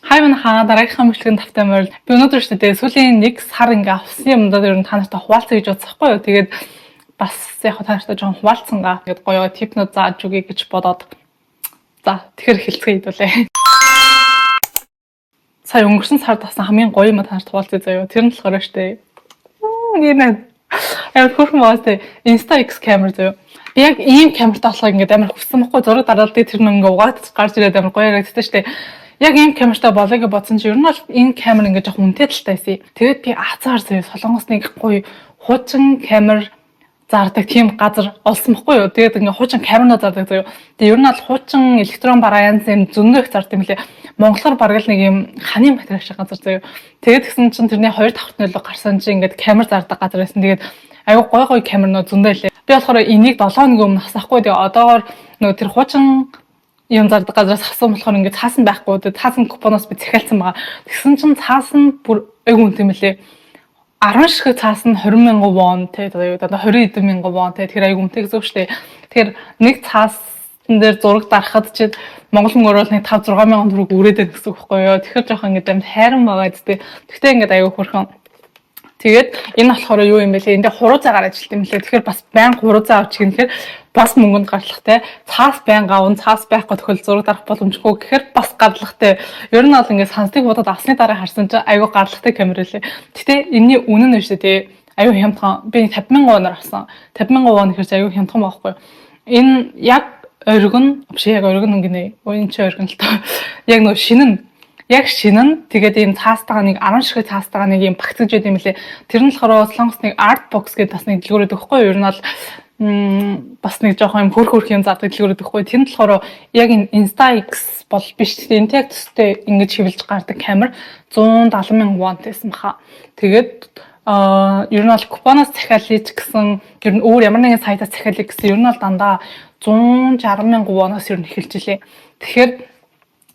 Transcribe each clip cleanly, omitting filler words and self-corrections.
Хайван хаа дараагийнхаа мэдлэгийн тавтай морил. Би өнөөдөр шүү дээ сүүлийн 1 сар ингээ авсан юмдаа ер нь та нартай хуваалцах гэж бодсохгүй юу. Тэгээд бас яг та нартай жоохон хуваалцсангаа. Тэгээд гоё типнүүд зааж өгье гэж бодоод. За тэгэхээр хэлцгээ хийдүүлээ. Сая өнгөрсөн сард авсан хамгийн гоё юм та нарт хуваалцъя заяа. Тэр нь болохоор шүү дээ. Нэрнэ. Яг хөрхөн баастай Insta X камер заяа. Би яг ийм камертай болохоор ингээ амар хүссэн байхгүй зураг дараалдаг тэр нэг ингээ угаац гарч ирээд амар гоё харагддаг шүү дээ. Яг ийм камертай болоё гэж бодсон чи ер нь бол энэ камер ингээ жоох үнэтэй талтай байсан. Тэгээд би азар заяа солонгос нэг гоё хуучин камер зардаг тийм газар олсон байхгүй юу. Тэгээд ингээ хуучин камераа зардаг заяа. Тэгээд ер нь бол хуучин электрон бараа янз юм зөндөө их зардаг юм лээ. Монголоор бараг л нэг юм ханы материал шиг газар заяа. Тэгээд тэгсэн чинь тэрний 2 давхрын нөлөө гарсан чи ингээ камер зардаг газар байсан. Тэгээд аюу гой камерноо зөндөө лээ. Би болохоор энийг 7 хоногийн өмнө асахгүй. Тэгээд одоогоор нөгөө тэр хуучин юм зардаг газраас авсан болохоор ингээд цаасан байхгүй. Тэгээд цаасан купоноос би захиалсан байгаа. Тэгсэн чинь цаасан бүр айгүй үнэтэй мөлий. 10 шиг цаасан 20,000 вон те одоо 20,000 вон те тэр айгүй үнэтэй гэсэн үг шүү дээ. Тэгэхээр нэг цаасан дээр зураг дарахад чи Монгол мөнгөөр бол нэг 5-6 мянган төгрөг өрөөд байх гэсэн үг байхгүй юу. Тэгэхээр жоохон ингээд амт хайран байгаа гэдэг. Тэгтээ ингээд айгүй хөрхөн. Тэгээд энэ болохоор юу юм бэ лээ? Энд хуруу цагаар ажилт юм лээ. Тэгэхээр бас байн хуруу цаа авчих юм. Тэгэхээр бас мөнгөнд гарлагтай. Цаас байн гавн, цаас байхгүй тохиол зураг дарах боломжгүй. Тэгэхээр бас гарлагтай. Ер нь бол ингээд сансыг бодоод авсны дараа харсан чинь айгүй гарлагтай камер лээ. Гэтэ энэний үнэн нь шүү дээ. Айгүй хямдхан. Би 50,000 воноор авсан. 50,000 вон гэхэрч айгүй хямдхан байхгүй. Энэ яг оргин, яг оргин гинэ. Ууин чи оргин л тоо. Яг нөө шинэн яг шинэн тэгээд ийм цаастайгаа нэг 10 шиг цаастайгаа нэг ийм багцж байд юм лээ. Тэр нь болохоор Солонгос нэг art box гэдэг бас нэг дэлгүүрээд өгөхгүй юу. Ер нь бол бас нэг жоохон юм хөрх юм зардаг дэлгүүрээд өгөхгүй. Тэр нь болохоор яг энэ Insta X бол биш. Энэ яг төстэй ингэж хөвлөж гардаг камер 170,000 вон гэсэн баха. Тэгээд ер нь бол купоноос захиалъя ч гэсэн ер нь өөр ямар нэгэн сайтаас захиалъя гэсэн ер нь бол дандаа 160,000 воноос ер нь эхэлж илээ. Тэгэхээр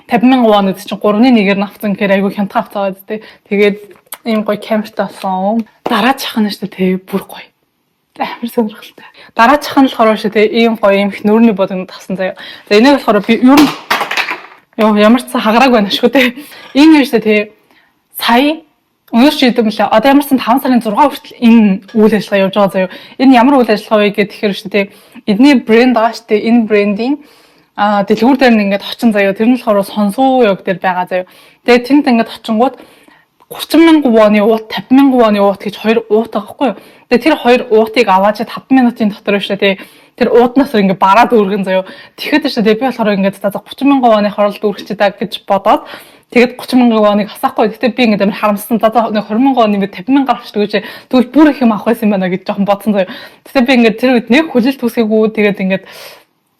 50,000 вон гэдэг чинь 3-1-ээр нь авсан гэхээр айгүй хямдхан авцгаа гэдэг. Тэгээд ийм гоё камертай болсон. Дараачих нь шүү дээ бүр гоё. Амар сонирхолтой. Дараачих нь болохоор шүү дээ ийм гоё ийм их нүүрний бодогд тасан заяа. За энийг болохоор би ер нь ямар ч хагарааг байна шүү дээ. Энэ юм шүү дээ сая өнөөдөр ч идэм лээ. Одоо ямар ч 5 сарын 6 хүртэл энэ үйл ажиллагаа явж байгаа заяа. Энэ ямар үйл ажиллагаа вэ гэхээр шүү дээ эдний брэнд байгаа шүү дээ. Энэ брендийн дэлгүүр дээр нь ингээд очин заяа. Тэр нь болохоор сонсоо яг дээр байгаа заяа. Тэгээд тэнд ингээд очингууд 30,000 воны уут, 50,000 воны уут гэж хоёр уут байгаа байхгүй юу. Тэгээд тэр хоёр уутыг аваад 5 минутын дотор шүү дээ. Тэр уутнаас ингээд бараад өргөн заяа. Тэгэхэд шүү дээ би болохоор ингээд за 30,000 воны хоролд өргөчтэй даа гэж бодоод тэгээд 30,000 воныг асаахгүй. Гэтэ би ингээд амар харамссан. За 20,000 вон нэмээд 50,000 авчихдаг гэж. Тэгвэл бүр их юм авах байсан юм байна гэж жоохон бодсон заяа. Гэтэ би ингээд тэр үед нэг хүлээлт үсгээгүй. Тэгээд ингээд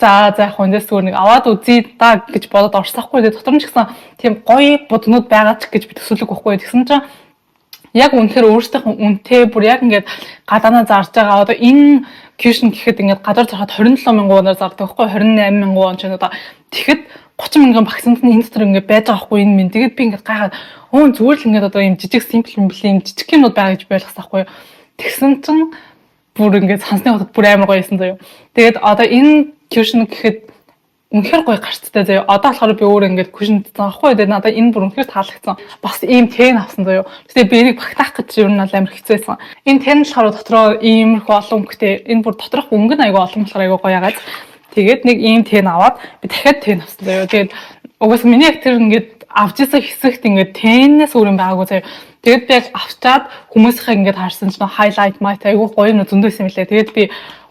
за яг хүндээс зүгээр нэг аваад үзье да гэж бодоод орсохгүй. Тэгээд дотор нь ч гэсэн тийм гоё буднууд байгаа ч гэж би төсөөлөг байхгүй. Тэгсэн чинь яг үнэхээр өөрсдийнх нь үнэтэй бүр яг ингээд гадаанаа зарж байгаа. Одоо энэ кишн гэхэд ингээд гадар зарахад 27,000 воноор зардаг байхгүй. 28,000 вон ч одоо тэгэхэд 30,000 багсанд нь энэ дотор ингээд байж байгаа байхгүй энэ минь. Тэгээд би ингээд гайхаад зүгээр л ингээд одоо ийм жижиг симпл юм жижиг юмнууд байгаа гэж ойлгосон байхгүй. Тэгсэн чинь бүр ингээд сансны хотод бүр амар гоё байсан заяа. Тэгээд одоо энэ кишн гэхэд үнэхээр гоё гарцтай заяа. Одоо болохоор би өөр ингээд кишн дтсан аахгүй. Тэгээд надад энэ бүр үнэхээр таалагдсан. Бас ийм тэн авсан заяа. Тэгээд би энийг багтаах гэж ер нь бол амар хэцүү байсан. Энэ тэн болохоор дотроо иймэрхүү олон өнгөтэй. Энэ бүр доторх өнгө нь айгүй олон болохоор айгүй гоё ягаад. Тэгээд нэг ийм тэн аваад би дахиад тэн авсан заяа. Тэгээд угсаа миний яг тэр ингээд авч исэн хэсэгт ингээд тэнээс өөр юм байгаагүй заяа. Тэгээд би яг авчаад хүмүүсийнхээ ингээд харсан чинь highlight might айгүй гоё юм зөндөөс юм лээ. Тэгээд би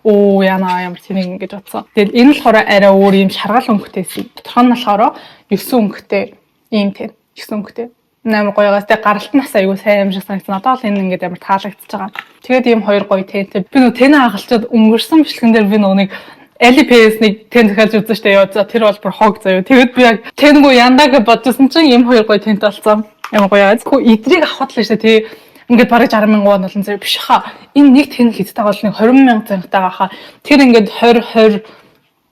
яна ямар тийм ингэж бодсон. Тэгээд энэ болохоор арай өөр юм шаргал өнгөтэйсэн. Доторх нь болохоор 9 өнгөтэй ийм тэн 9 өнгөтэй. Амар гоёгаас тэг гаралт нас айгүй сайн юм шиг санагдсан. Одоо л энэ ингээд амар таалагдчихж байгаа. Тэгээд ийм хоёр гоё тэнтэй. Би нөө тэнэ хагалчаад өнгөрсөн бичлэгэн дээр би нэг LPS нэг тэн захиалж үзсэн штэ ёо. За тэр бол бүр хог заяа. Тэгээд би яг тэнгүй янда гэж бодчихсон чинь ийм хоёр гоё тэнтэй болсон. Ямар гоё яац. Хөө эдрийг авахд л штэ тий. Ингээд бараг 60,000 вон болон заяа биш хаа. Энэ нэг тэн хэдтэй бол нэг 20,000 цангатайгаа хаа. Тэр ингээд 20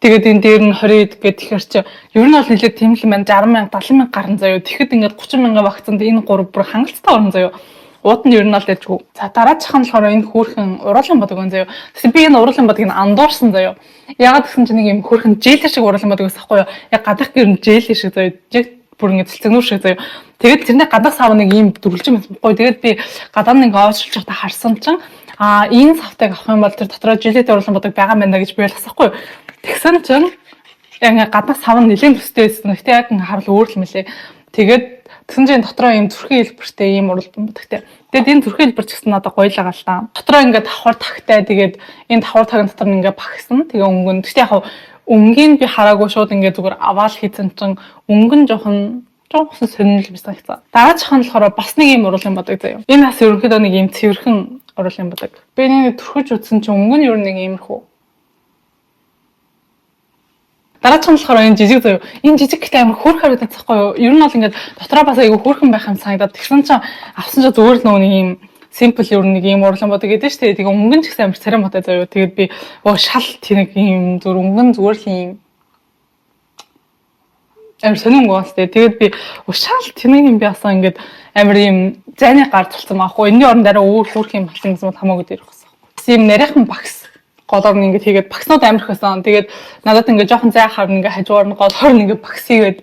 тэгээд энэ дээр нь 20 гэдэг тэгэхээр чи ер нь бол нэлээд тийм л маань 60,000 70,000 гарна заяа. Тэгэхэд ингээд 30,000 багцанд энэ 3 бүр хангалттай орно заяа. Ууд нь ер нь бол дэжгүй. За дараачих нь болохоор энэ хөөрхөн уруулан бодог өн заяа. Тэгсэн би энэ уруулан бодгийг андуурсан заяа. Ягаад гэсэн чинь нэг юм хөөрхөн жээл шиг уруулан бодог байсан хгүй юу? Яг гадах гэр нь жээл шиг заяа. Яг бүр ингэ цэлцэгнүүр шиг заяа. Тэгээд тэрний гадаа сав нэг ийм дүрлж юм байхгүй. Тэгээд би гадаа нэг оочилж байхдаа харсан чинь энэ савтайг авах юм бол тэр дотроо жилет оруулсан бодог байгаа мэн гэж би ойлгосохгүй. Тэгсэн чинь яг гадаа сав нь нэлийн төстэй байсан. Гэтэ яг харвал өөр л мэлээ. Тэгээд тэгсэн чинь дотроо ийм зүрхийн хэлбэртэй ийм уралдан бодогтэй. Тэгээд энэ зүрхийн хэлбэр ч гэсэн надад гоё л байгаа л та. Дотроо ингээд давхар тагтай тэгээд энэ давхар тагын дотор ингээд багсан. Тэгээ өнгөн. Гэтэ яг өнгийн би хараагүй шууд ингээд зүгээр аваал хийсэн чинь өнгөн жоохон сонирхол байсан гэсэн. Дараачихын болохоор бас нэг ийм урал юм бодог заяа. Энэ бас ерөнхийдөө нэг ийм цэвэрхэн урал юм бодог. Би нэг төрхөж утсан чинь өнгө нь ер нь нэг иймэрхүү. Дараачихын болохоор энэ жижиг заяа. Энэ жижиг гэхтээ амар хөөрх харагдаж байгаа юу? Ер нь бол ингээд дотроо бас айгүй хөөрхөн байх юм санагдаад тэгсэн чинь авсан чинь зүгээр л нэг ийм simple ер нь нэг ийм урлан бодог гэдэг шүү дээ. Тэгээ өнгөн ч гэсэн амар царай мотой заяа. Тэгээд би шал тэнэг ийм зүр өнгөн зүгээр л ийм амар сонирхолтой гоос дээ. Тэгээд би шал тэнэг юм би асаа ингээд амар ийм зайны гар цулсан маахгүй. Энэний оронд арай өөр хөөрх юм болсон гэсэн хамаагүй дээр байсан. Ийм нарийнхан багс голоор нь ингээд хийгээд багснууд амирх байсан. Тэгээд надад ингээд жоохон зай харна ингээд хажуугаар нь голоор нь ингээд багс хийгээд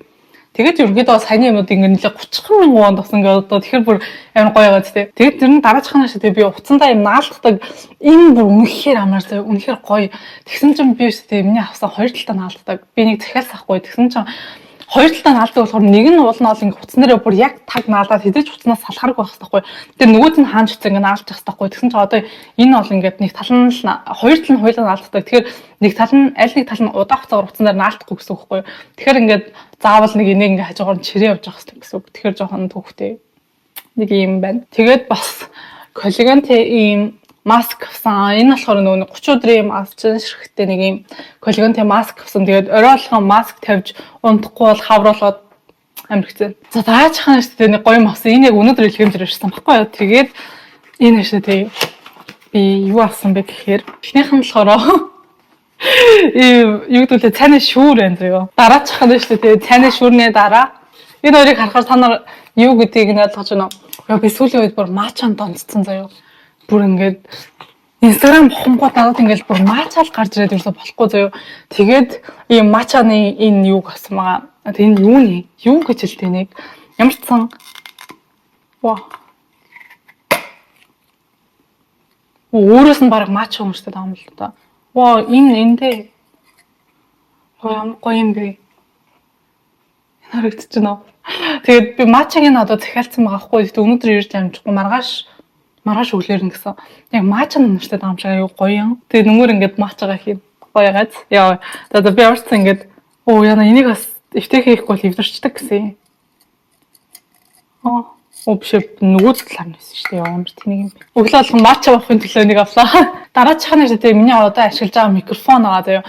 тэгээд ерөнхийдөө саяны юмуд ингээд нэлээ 30,000 вон тосон ингээд одоо тэгэхээр бүр амар гоё байгаа тийм. Тэгээд тэр нь дараачихнаа шиг би уцандаа юм наалддаг энэ бүр үнэхээр амар зөө үнэхээр гоё. Тэгсэн чинь би тийм миний авсан хоёр талтай наалддаг. Би нэг захиалс ахгүй. Тэгсэн чинь хоёр талтай наалдаг болохоор нэг нь уул нь бол ингээд утсан дээрээ бүр яг таг наалдаад хэдэж утснаас салхааргүй байх хэрэгтэй. Тэгээд нөгөөд нь хаанч утсан ингээд наалж явах хэрэгтэй. Тэгсэн чинь одоо энэ бол ингээд нэг тал нь хоёр тал нь хоёулаа наалддаг. Тэгэхээр нэг тал нь аль нэг тал нь удаах цагаар утсан дээр наалдахгүй гэсэн үг байхгүй. Тэгэхээр ингээд заавал нэг энийг ингээд хажуугаар нь чирээ явж явах хэрэгтэй гэсэн үг. Тэгэхээр жоохон төвхтэй нэг юм байна. Тэгээд бас коллагентэй ийм маск авсан. Энэ болохоор нөгөө 30 өдрийн авчин ширхтээ нэг юм коллагентэй маск авсан. Тэгээд орой болгон маск тавьж унтахгүй бол хавруулаад амар хэцүү. За дараачихын шүү дээ нэг гоё юм авсан. Энэ яг өнөөдөр илгээмжээр ирсэн баггүй юу. Тэгээд энэ шүү дээ би юу авсан бэ гэхээр эхнийх нь болохоор юу гэдээ цайны шүүр байна зөө. Дараачихын шүү дээ цайны шүүрний дараа энэ хоёрыг харахаар та нар юу гэдгийг нь ойлгож байна уу? Би сүүлийн үед бүр мачанд донцсон заяа. Бүр ингээд Instagram хомгоо надад ингээд бүр мачаал гарч ирээд ерөөсө болохгүй заяа. Тэгээд ийм мачаны энэ юуг авсан байгаа. Энэ юу нэ? Юу гэж хэлдэг нэг ямар ч сан ваа. Өөрөөс нь баг мача хүмүүстэй таам л та. Ваа эндээ. Ямар гоё юм бэ? Харагдаж байна. Тэгээд би мачагийн одоо захиалсан байгаа хгүй. Өнөөдөр ирж амжихгүй маргааш өглөөрн гэсэн. Яг мача нэртэй даамшаа аюу гоё юм. Тэгээ нүмөр ингээд мачагаа хийн. Гоё газ. Яа. Тэгээд би орцсон ингээд яна энийг бас эвтэй хийхгүй бол эвдэрчдэг гэсэн. Биш нөгөө талаар нэсэн шүү дээ. Ямар тэнийг юм. Өглөө болгон мача авахын төлөө нэг авлаа. Дараачихын нь тэгээ миний одоо ашиглаж байгаа микрофон байгаа заяа.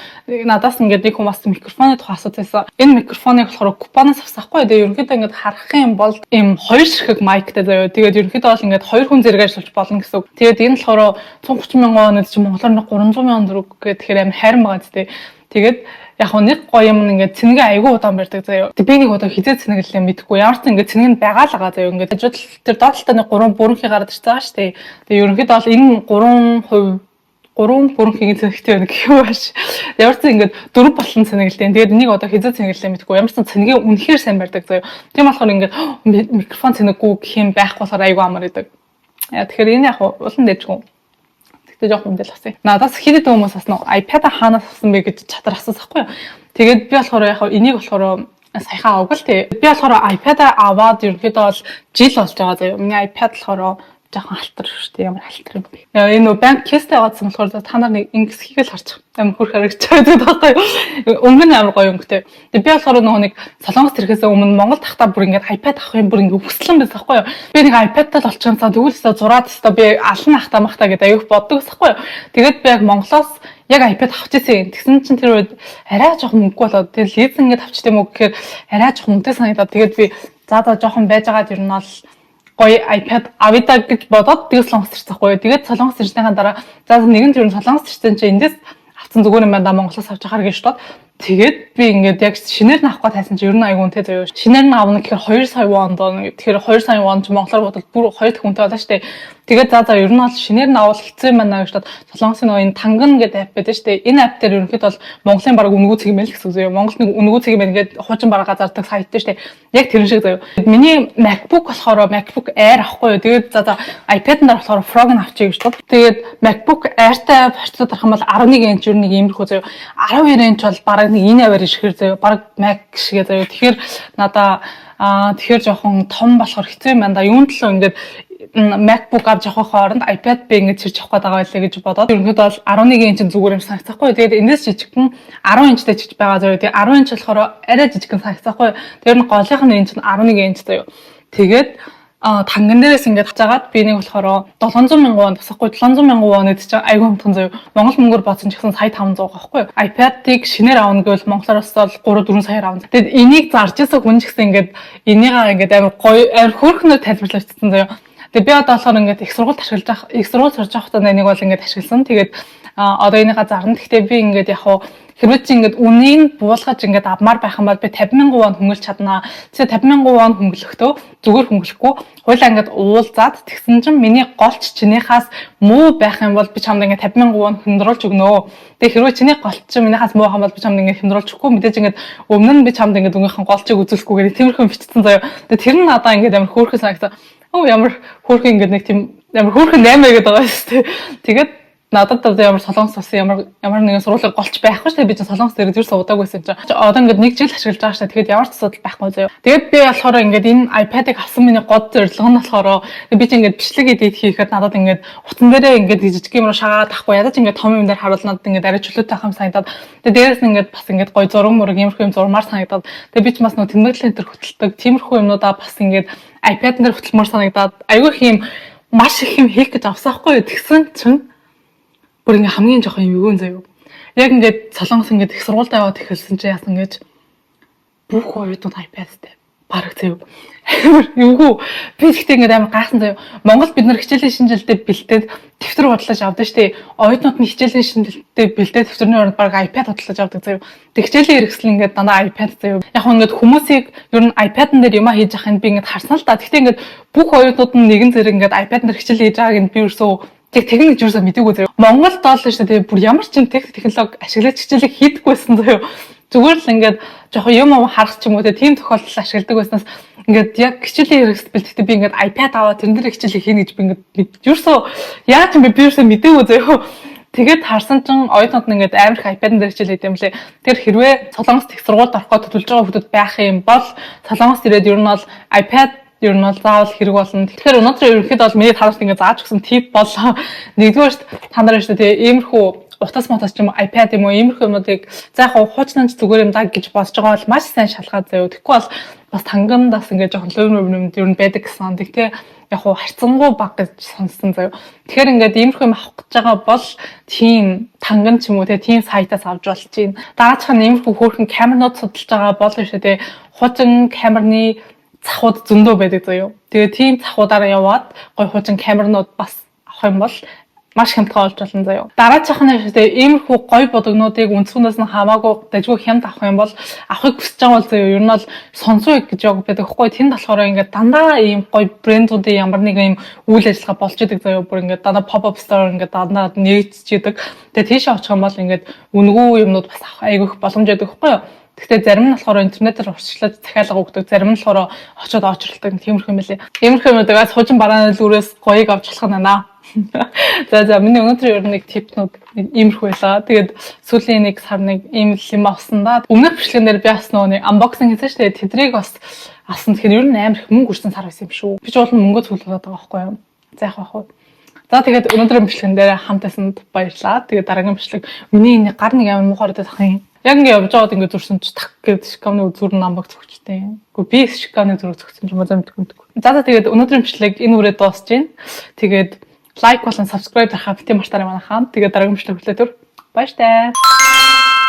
Надаас ингээд нэг хүмүүс микрофоны тухай асуудагсан. Энэ микрофоныг болохоор купоноос авсахгүй. Тэгээ ерөнхийдөө ингээд харах юм бол ийм хоёр ширхэг майктай заяа. Тэгээд ерөнхийдөө бол ингээд хоёр хүн зэрэг ажиллаж болно гэсэн үг. Тэгээд энэ болохоор 130,000 онод чи монголоор нэг 300,000 төгрөг гэх тэгэхээр амар хайран байгаа зү. Тэгээд яг нэг гоё юм ингээд цэнгээ айгүй удаан барьдаг заяа. Тэг би нэг удаа хизээ цэнгэлээ мэдхгүй. Ямар ч ингээд цэнэг нь байгаа л байгаа заяа. Ингээд ажил тэр доотлолтой нэг 3 бүрэнхий гараад ирж байгаа шүү дээ. Тэгээ ерөнхийдөө бол энэ 3 бүрэнхийг цэнэгтэй байна гэх юм бааш. Ямар ч ингээд 4 болон цэнгэлтэй. Тэгээд энийг одоо хизээ цэнгэлээ мэдхгүй. Ямар ч цэнгээ үнэхээр сайн барьдаг заяа. Тийм болохоор ингээд микрофон цэнэггүй гэх юм байхгүй болохоор айгүй амар идэг. Яа тэгэхээр энэ яг улан дэжгүй. Тэг жоох юм дэл авсан. Надаас хэд хэдэн хүмүүс асна iPad-а хаанаас авсан бэ гэж чатар асуусан байхгүй юу. Тэгээд би болохоор яг энийг болохоор саяхан аваг л тий. Би болохоор iPad-а аваад ерөнхийдөө бол жил болж байгаа заяа. Миний iPad болохоор жоохон алтар шүү дээ. Ямар алтар юм бэ. Энэ нөө банк кэстэй аваадсан болохоор та нар нэг ингэс хийгээл харчих. Амар хөрх харагч байдаг байхгүй юу. Өнгө нь амар гоё өнгөтэй. Тэгээд би болохоор нөгөө нэг солонгост ирэхээс өмнө Монгол тахтаа бүр ингээд iPad авах юм бүр ингээд хүслэн байсан байхгүй юу. Би нэг iPad-тай л олчихсан. Тэгвэл зураад өстө би алан ахтаа махтаа гэдэг аюух боддог байхгүй юу. Тэгээд би яг Монголоос яг iPad авч ирсэн. Тэгсэн чинь тэр үед арай жоохон мөнгө болоод тэр лиз ингээд авчт юм уу гэхээр арай жоохон үнэтэй санагдаад тэгээд би заадаа жоохон байж байгаад ер нь бол гоё iPad авъя гэж бодоод тэгээд солонгос ирсэн байхгүй. Тэгээд солонгос ирснийхаа дараа за нэгэн төрн солонгос ирсэн чинь эндээс авсан зүгээр юм байна да Монголоос авч ахаар гэж бод. Тэгээд би ингээд яг шинээр нь авах гэж тайсан чи ер нь айгүй үнэтэй заяа. Шинээр нь авна гэхээр 2 сая вон доо. Тэгэхээр 2 сая вон ч монголоор бодвол бүр 2 дахь үнэтэй болоо штэ. Тэгээд за ер нь бол шинээр нь авал хэцүү юм байна гэж бодоод Солонгосын нөгөө энэ Танган гэдэг app байдаг штэ. Энэ app дээр ерөнхийдөө бол Монголын баг үнэгүй цэг юм байл гэсэн үг заяа. Монголд нэг үнэгүй цэг юм байна гэдэг хуучин бараа зардаг сайт дээ штэ. Яг тэр шиг заяа. Миний MacBook болохоор MacBook Air авахгүй юу. Тэгээд за iPad-д болохоор Frog нь авчиг гэж бод. Тэгээд MacBook Air-тай харьцуулаад харах юм бол 11 инч ер нь нэг иймэрхүү заяа. 12 инч бол бараг нэг энэ аваар шигээр заяа. Бараг Mac шигээ заяа. Тэгэхээр надаа тэгэхээр жоохон том болохоор хэцүү юм байна да. Юунд л ингээд MacBook авч явах хооронд iPad би ингэж чирч авах гэдэг байлаа гэж бодоод ерөнхийдөө бол 11 инч зүгээр юм санагдахгүй. Тэгээд эндээс жижигхэн 10 инчтэй чиж байгаа заяа. Тэгээд 10 инч болохоор арай жижигхэн санагдахгүй. Тэр нь голынх нь инч нь 11 инч заяа. Тэгээд танган дээрээс ингээд хацаагаад би нэг болохоор 700 мянган вон тасахгүй 700 мянган вон гэдэг чинь айгүй хэмтэн заяа. Монгол мөнгөөр бодсон ч гэсэн сая 500 байхгүй. iPad-ыг шинээр авна гэвэл монголоос бол 3-4 саяар авна. Тэгээд энийг зарж исэн хүн ч гэсэн ингээд энийгээ ингээд амар гоё амар хөөрхнөөр тайлбарлагдсан заяа. Тэгээд би одоо болохоор ингээд их сургуульд ашиглаж авах, их сургууль сурж авах тань нэг бол ингээд ашигласан. Тэгээд одоо энийгээ зарна. Гэхдээ би ингээд яг хуу хэрвээ чи ингээд үнийг буулгаж ингээд авмаар байх юм бол би 50,000 вон хөнгөлж чаднаа. Тэгээ 50,000 вон хөнгөлөхдөө зүгээр хөнгөлөхгүй. Хойлоо ингээд уулзаад тэгсэн чинь миний голч чинийхээс муу байх юм бол би чамд ингээд 50,000 вон хөндрүүлж өгнө. Тэгээ хэрвээ чиний голч чинь минийхээс муу байх юм бол би чамд ингээд хөндрүүлж өгөхгүй. Мэдээж ингээд өмнө нь би чамд ингээд өнгөхийн голчийг үзүүлэхгүй гэдэг тиймэрхүү бичсэн заяа. Тэгээ тэр нь надаа ингээд амар хөөрхөн санагдсан. Ямар хөөрхөн ингээд нэг тийм ямар хөөрхөн 8 гэдэг байгаа шүү дээ. Тэгээд надад ямар солонгос ус ямар нэгэн сургуулийн голч байхгүй шүү дээ. Би ч солонгос дээр зүрс удаагүйсэн чинь. Одоо ингээд нэг жил ашиглаж байгаа шүү дээ. Тэгээд ямар ч асуудал байхгүй заяа. Тэгээд би болохоор ингээд энэ iPad-ыг авсан миний гол зорилго нь болохоор би ч ингээд бичлэг эдит хийхэд надад ингээд утсан дээрээ ингээд жижиг юм руу шагаад тахгүй ядаж ингээд том юм дээр харуулнаад ингээд арай чөлөөтэй ах юм санагдаад. Тэгээд дээрээс нь ингээд бас ингээд гоё зураг мураг иймэрхүү юм зурмаар санагдаад. Тэгээд би ч бас нөө тэмдэглэлийн төр хөтэлдэг тиймэрхүү юмнуудаа бас ингээд iPad дээр хөтөлмөр санагдаад айгүй их юм маш их юм хийх гэж авсаахгүй юу. Тэгсэн чинь бүр ингээ хамгийн жоохон юм юу заяа. Яг ингээд солонгос ингээд их сургуульд аваад эхэлсэн чинь яасан гэж бүх оюутнууд iPad-тэй бараг заяа. Юугүй би ихтэй ингээд амар гайхсан заяа. Монгол бид нар хичээлийн шинжилтэд бэлдээд дэвтэр бодлож авдаг штеп. Оюутнууд нь хичээлийн шинжилтэд бэлдээд дэвтэрний оронд бараг iPad бодлож авдаг заяа. Тэг хичээлийн хэрэгсэл ингээд дандаа iPad заяа. Яг хөө ингээд хүмүүсийг ер нь iPad-н дээр юм хийж явахыг би ингээд харсан л та. Гэхдээ ингээд бүх оюутнууд нь нэгэн зэрэг ингээд iPad-н дээр хичээл хийж байгааг нь би ерөөсөө техник журсаа мэдээгүй заяа. Монголд бол шүү дээ бүр ямар ч технологи ашиглаж хичээлийг хийдэггүйсэн заяа. Зүгээр л ингээд жоохон юм харах ч юм уу тийм тохиолдол ашигладаг байснаас ингээд яг хичээлийн хэрэгсэл бэлтгэхдээ би ингээд iPad аваад тэрэн дээр хичээлийг хийнэ гэж би ингээд юусоо яаж юм бэ би юусоо мэдээгүй заяа. Тэгээд харсан чинь оюутнууд нь ингээд амар их iPad-н дээр хичээл хийдэм лээ. Тэр хэрвээ солонгост их сургуульд орох гэж төлж байгаа хүмүүс байх юм бол солонгост ирээд ер нь бол iPad ер нь бол заавал хэрэг болно. Тэгэхээр өнөөдөр ерөнхийдөө бол миний танарт ингээд зааж өгсөн тип бол нэгдүгээрт та нараа шүү дээ иймэрхүү утас мотос ч юм уу iPad юм уу иймэрхүү юмнуудыг за яг хуучнаас зүгээр юм да гэж бодож байгаа бол маш сайн шалгаад заяа. Тэгэхгүй бол бас тангамдаас ингээд жоохон лөвнөв ер нь байдаг гэсэн. Тэгтээ яг харьцангуй бага гэж сонссон заяа. Тэгэхээр ингээд иймэрхүү юм авах гэж байгаа бол тийм танган ч юм уу тийм сайтаас авч болж чинь. Даачхан иймэрхүү хөөрхөн камернууд судалж байгаа бол шүү дээ. Хуучин камерны цахууд зөндөө байдаг заяа. Тэгээ тийм цахуудаараа яваад гой хуучин камернууд бас авах юм бол маш хямдхан болж болно заяа. Дараачихны шээ иймэрхүү гой бодогнуудыг өнцгөөс нь хамаагүй дажгүй хямд авах юм бол авахыг хүсэж байгаа бол заяа. Ер нь бол сонсоо гэж яг байдаг хгүй. Тэнд болохоор ингээд дандаа ийм гой брэндүүдийн ямар нэгэн ийм үйл ажиллагаа болж идэг заяа. Бүр ингээд дандаа pop-up store ингээд дандаа нэгжчихдэг. Тэгээ тийш очих юм бол ингээд үнэгүй юмнууд бас авах айгүйх боломж байдаг хгүй юу. Гэхдээ зарим нь болохоор интернетээр урьдчилаад захиалга өгдөг, зарим нь болохоор очиод очролдог тиймэрхүү юм байлээ. Иймэрхүү юмудаас хуучин барааны зүрээс гоёг авч болох нь байна. За миний өнөөдөр ер нь нэг типнүүд иймэрхүү байлаа. Тэгээд сүүлийн нэг сар нэг ийм юм авсан да. Өмнөх бичлэгнээр би бас нэг unboxing хийсэн шүү дээ. Тэдрийг бас авсан. Тэгэхээр ер нь амар их мөнгө өрсөн сар байсан юм шүү. Би ч бол мөнгө цуглуулдаг байгаа байхгүй юу. За яг бах уу. За тэгээд өнөөдрийн бичлэгэн дээр хамтаасанд баярлалаа. Тэгээд дараагийн бичлэг миний энэ гар нэг амар муухай ороод байх юм. Яг ингэ явж байгаад ингэ зурсан ч так гэдэг шкафны зүр намбаг зөгчтэй. Гэхдээ би шкафны зүрх зөгсөн ч юм уу мэдгүй. За тэгээд өнөөдрийн бичлэг энэ үрээ дуусж байна. Тэгээд лайк болон subscribe дарахаа бити мартаарай манайхаа. Тэгээд дараагийн бичлэг хүлээе төр. Баяр таа.